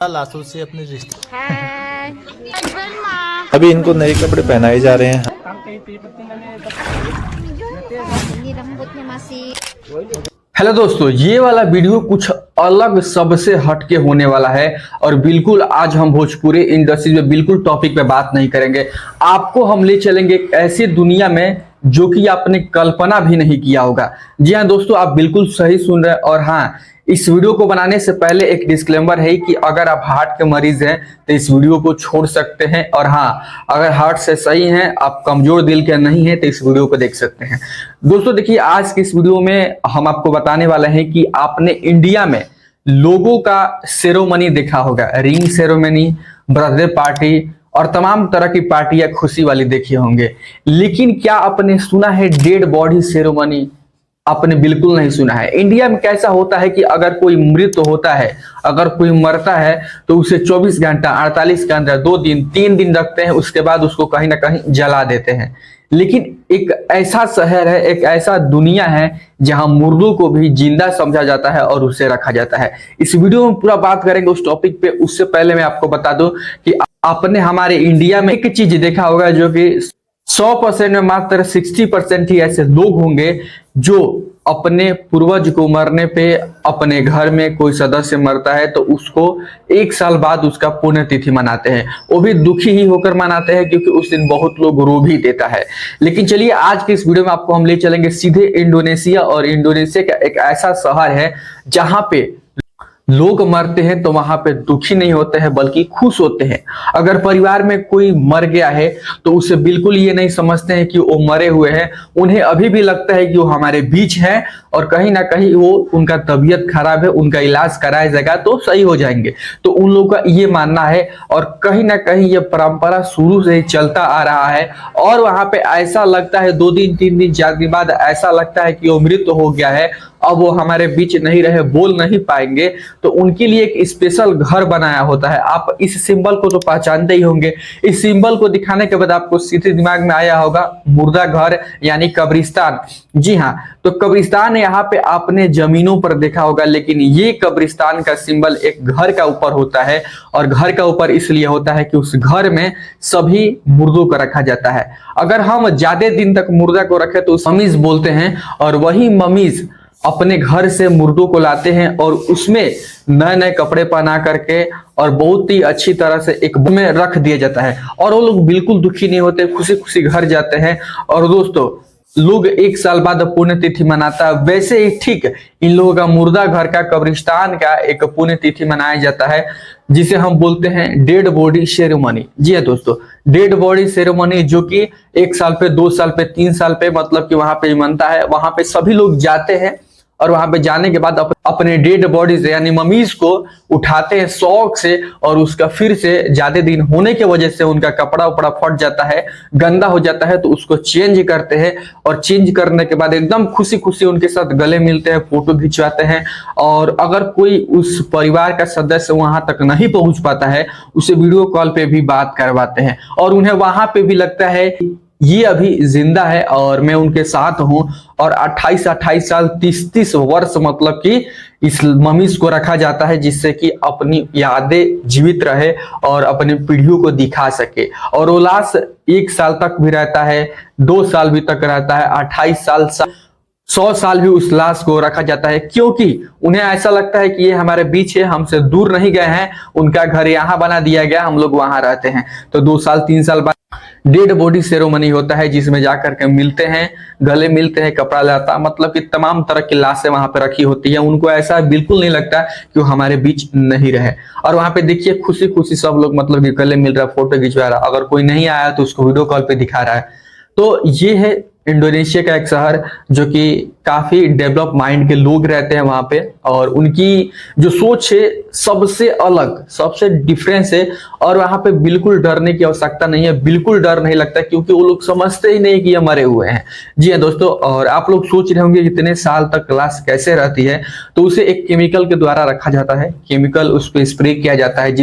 लाशों से अपने रिश्ते। अभी इनको नए कपड़े पहनाए जा रहे हैं। हेलो दोस्तों, ये वाला वीडियो कुछ अलग सबसे हटके होने वाला है और बिल्कुल आज हम भोजपुरी इंडस्ट्री में बिल्कुल टॉपिक पे बात नहीं करेंगे। आपको हम ले चलेंगे एक ऐसी दुनिया में जो कि आपने कल्पना भी नहीं किया होगा। जी हाँ दोस्तों, आप बिल्कुल सही सुन रहे हैं। और हाँ, इस वीडियो को बनाने से पहले एक डिस्क्लेमर है कि अगर आप हार्ट के मरीज हैं तो इस वीडियो को छोड़ सकते हैं, और हाँ, अगर हार्ट से सही हैं, आप कमजोर दिल के नहीं हैं तो इस वीडियो को देख सकते हैं। दोस्तों देखिए, आज की इस वीडियो में हम आपको बताने वाले हैं कि आपने इंडिया में लोगों का सेरेमनी देखा होगा, रिंग सेरेमनी, बर्थडे पार्टी और तमाम तरह की पार्टियां खुशी वाली देखी होंगे, लेकिन क्या आपने सुना है डेड बॉडी सेरेमनी? आपने बिल्कुल नहीं सुना है। इंडिया में कैसा होता है कि अगर कोई मृत होता है, अगर कोई मरता है तो उसे 24 घंटा, 48 घंटा, 2 दिन, 3 दिन रखते हैं, उसके बाद उसको कहीं ना कहीं जला देते हैं। लेकिन एक ऐसा शहर है, एक ऐसा दुनिया है जहां मुर्दों को भी जिंदा समझा जाता है और उसे रखा जाता है। इस वीडियो में पूरा बात करेंगे उस टॉपिक पे। उससे पहले मैं आपको बता दूं कि आपने हमारे इंडिया में एक चीज देखा होगा जो कि 100% में मात्र 60% ही ऐसे लोग होंगे जो अपने पूर्वज को मरने पे, अपने घर में कोई सदस्य मरता है तो उसको 1 साल बाद उसका पुण्यतिथि मनाते हैं। वो भी दुखी ही होकर मनाते हैं क्योंकि उस दिन बहुत लोग रो भी देता है। लेकिन चलिए, आज के इस वीडियो में आपको हम ले चलेंगे सीधे इंडोनेशिया। और इंडोनेशिया का एक ऐसा शहर है जहां पे लोग मरते हैं तो वहां पे दुखी नहीं होते हैं बल्कि खुश होते हैं। अगर परिवार में कोई मर गया है तो उसे बिल्कुल ये नहीं समझते हैं कि वो मरे हुए हैं, उन्हें अभी भी लगता है कि वो हमारे बीच है और कहीं ना कहीं वो, उनका तबीयत खराब है, उनका इलाज कराया जाएगा तो सही हो जाएंगे। तो उन लोगों का ये मानना है और कहीं ना कहीं ये परंपरा शुरू से ही चलता आ रहा है। और वहां पे ऐसा लगता है 2 दिन 3 दिन 4 दिन बाद ऐसा लगता है कि वो मृत हो गया है, अब वो हमारे बीच नहीं रहे, बोल नहीं पाएंगे, तो उनके लिए एक स्पेशल घर बनाया होता है। आप इस सिंबल को तो पहचानते ही होंगे। इस सिंबल को दिखाने के बाद आपको सीधे दिमाग में आया होगा मुर्दा घर यानी कब्रिस्तान। जी हाँ, तो कब्रिस्तान यहाँ पे आपने जमीनों पर देखा होगा, लेकिन ये कब्रिस्तान का सिंबल एक घर का ऊपर होता है। और घर का ऊपर इसलिए होता है कि उस घर में सभी मुर्दों को रखा जाता है। अगर हम ज्यादा दिन तक मुर्दा को रखें तो ममीज बोलते हैं, और वही ममीज अपने घर से मुर्दों को लाते हैं और उसमें नए नए कपड़े पहना करके और बहुत ही अच्छी तरह से एक में रख दिया जाता है। और वो लोग बिल्कुल दुखी नहीं होते, खुशी खुशी घर जाते हैं। और दोस्तों, लोग 1 साल बाद पुण्यतिथि मनाता है, वैसे ही ठीक इन लोगों का मुर्दा घर का, कब्रिस्तान का एक पुण्यतिथि मनाया जाता है जिसे हम बोलते हैं डेड बॉडी सेरेमनी। जी है दोस्तों, डेड बॉडी सेरेमनी जो कि 1 साल पे, 2 साल पे, 3 साल पे, मतलब कि वहां पे मनता है। वहां पे सभी लोग जाते हैं और वहां पे जाने के बाद अपने डेड बॉडीज यानी ममीज को उठाते हैं शौक से, और उसका फिर से ज्यादा दिन होने की वजह से उनका कपड़ा उपड़ा फट जाता है, गंदा हो जाता है, तो उसको चेंज करते हैं। और चेंज करने के बाद एकदम खुशी खुशी उनके साथ गले मिलते हैं, फोटो खिंचवाते हैं। और अगर कोई उस परिवार का सदस्य वहां तक नहीं पहुंच पाता है, उसे वीडियो कॉल पे भी बात करवाते हैं। और उन्हें वहां पे भी लगता है ये अभी जिंदा है और मैं उनके साथ हूं। और 28 साल, 30 वर्ष मतलब कि इस ममीज को रखा जाता है जिससे कि अपनी यादें जीवित रहे और अपनी पीढ़ियों को दिखा सके। और वो लाश 1 साल तक भी रहता है, 2 साल भी तक रहता है, 28 साल, 100 साल भी उस लाश को रखा जाता है, क्योंकि उन्हें ऐसा लगता है कि ये हमारे बीच है, हमसे दूर नहीं गए हैं, उनका घर यहाँ बना दिया गया, हम लोग वहां रहते हैं। तो 2 साल 3 साल बाद डेड बॉडी सेरेमनी होता है जिसमें जाकर के मिलते हैं, गले मिलते हैं, कपड़ा लाता, मतलब कि तमाम तरह की लाशें वहां पे रखी होती है। उनको ऐसा बिल्कुल नहीं लगता कि वो हमारे बीच नहीं रहे। और वहां पे देखिए खुशी खुशी सब लोग मतलब कि गले मिल रहा है, फोटो खिंचवा रहा है। अगर कोई नहीं आया तो उसको वीडियो कॉल पे दिखा रहा है। तो ये है इंडोनेशिया का एक शहर जो कि काफी डेवलप माइंड के लोग रहते हैं वहां पे, और उनकी जो सोच है सबसे अलग, सबसे डिफरेंस है। और वहां पे बिल्कुल डरने की आवश्यकता नहीं है, बिल्कुल डर नहीं लगता, क्योंकि वो लोग समझते ही नहीं कि ये मरे हुए हैं। जी हाँ दोस्तों, और आप लोग सोच रहे होंगे इतने साल तक लाश कैसे रहती है, तो उसे एक केमिकल के द्वारा रखा जाता है। केमिकल उस पर स्प्रे किया जाता है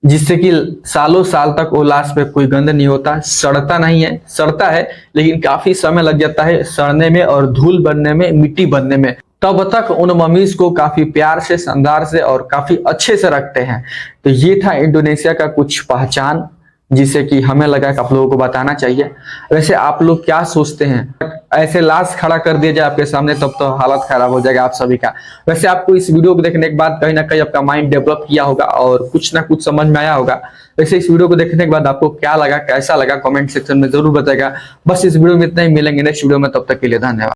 जिससे कि सालों साल तक वो लाश पे कोई गंध नहीं होता, सड़ता नहीं है। सड़ता है लेकिन काफी समय लग जाता है सड़ने में और धूल बनने में, मिट्टी बनने में। तब तक उन मम्मीज को काफी प्यार से, शानदार से और काफी अच्छे से रखते हैं। तो ये था इंडोनेशिया का कुछ पहचान, जिसे कि हमें लगा कि आप लोगों को बताना चाहिए। वैसे आप लोग क्या सोचते हैं? ऐसे लाश खड़ा कर दिया जाए आपके सामने तब तो हालत खराब हो जाएगा आप सभी का। वैसे आपको इस वीडियो को देखने के बाद कहीं ना कहीं आपका माइंड डेवलप किया होगा और कुछ ना कुछ समझ में आया होगा। वैसे इस वीडियो को देखने के बाद आपको क्या लगा, कैसा लगा, कमेंट सेक्शन में जरूर बताएगा। बस इस वीडियो में इतना ही, मिलेंगे नेक्स्ट वीडियो में, तब तक के लिए धन्यवाद।